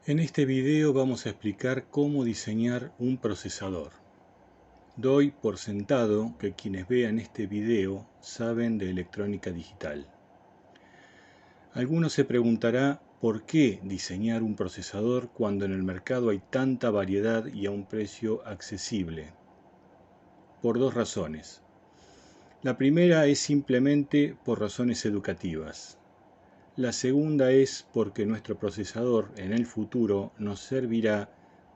En este video vamos a explicar cómo diseñar un procesador. Doy por sentado que quienes vean este video saben de electrónica digital. Alguno se preguntará por qué diseñar un procesador cuando en el mercado hay tanta variedad y a un precio accesible. Por dos razones. La primera es simplemente por razones educativas. La segunda es porque nuestro procesador en el futuro nos servirá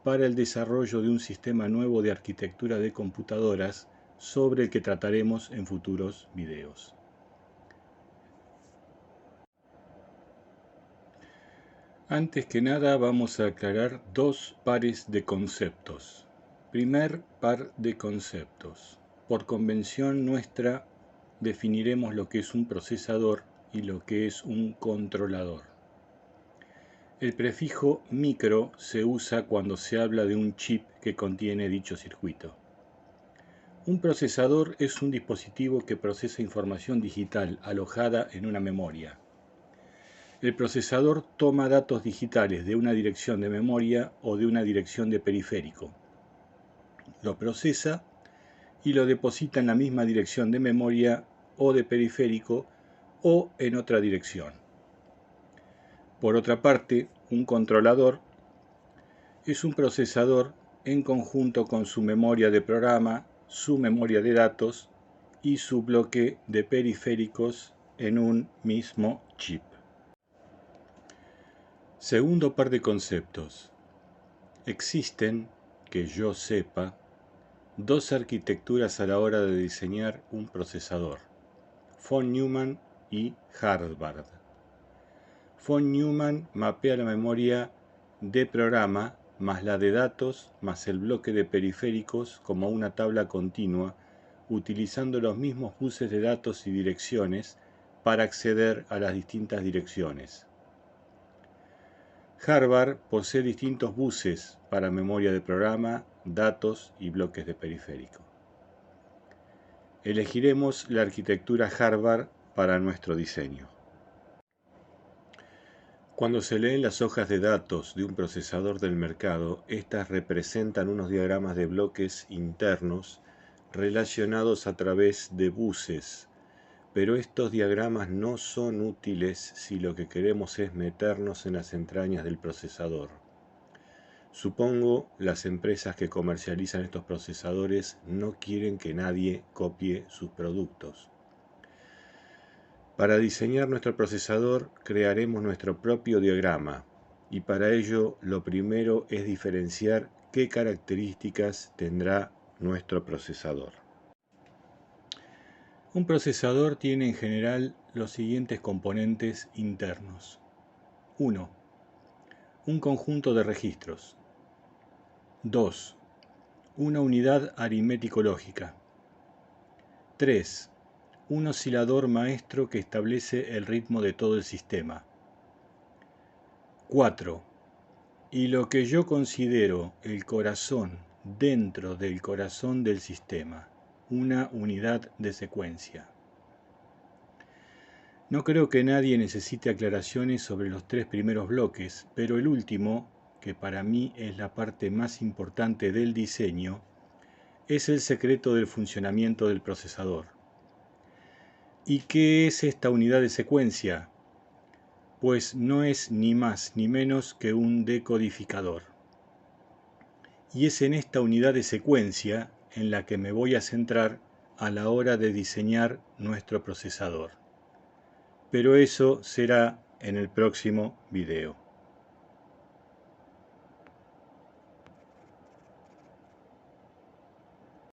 para el desarrollo de un sistema nuevo de arquitectura de computadoras sobre el que trataremos en futuros videos. Antes que nada vamos a aclarar dos pares de conceptos. Primer par de conceptos. Por convención nuestra definiremos lo que es un procesador y lo que es un controlador. El prefijo micro se usa cuando se habla de un chip que contiene dicho circuito. Un procesador es un dispositivo que procesa información digital alojada en una memoria. El procesador toma datos digitales de una dirección de memoria o de una dirección de periférico. Lo procesa y lo deposita en la misma dirección de memoria o de periférico o en otra dirección. Por otra parte, un controlador es un procesador en conjunto con su memoria de programa, su memoria de datos y su bloque de periféricos en un mismo chip. Segundo par de conceptos. Existen, que yo sepa, dos arquitecturas a la hora de diseñar un procesador: von Neumann y Harvard. Von Neumann mapea la memoria de programa más la de datos más el bloque de periféricos como una tabla continua, utilizando los mismos buses de datos y direcciones para acceder a las distintas direcciones. Harvard posee distintos buses para memoria de programa, datos y bloques de periférico. Elegiremos la arquitectura Harvard para nuestro diseño. Cuando se leen las hojas de datos de un procesador del mercado, estas representan unos diagramas de bloques internos relacionados a través de buses, pero estos diagramas no son útiles si lo que queremos es meternos en las entrañas del procesador. Supongo las empresas que comercializan estos procesadores no quieren que nadie copie sus productos. Para diseñar nuestro procesador crearemos nuestro propio diagrama y para ello lo primero es diferenciar qué características tendrá nuestro procesador. Un procesador tiene en general los siguientes componentes internos. 1. Un conjunto de registros. 2. Una unidad aritmético-lógica. 3. Un oscilador maestro que establece el ritmo de todo el sistema. 4. Y lo que yo considero el corazón dentro del corazón del sistema, una unidad de secuencia. No creo que nadie necesite aclaraciones sobre los tres primeros bloques, pero el último, que para mí es la parte más importante del diseño, es el secreto del funcionamiento del procesador. ¿Y qué es esta unidad de secuencia? Pues no es ni más ni menos que un decodificador. Y es en esta unidad de secuencia en la que me voy a centrar a la hora de diseñar nuestro procesador. Pero eso será en el próximo video.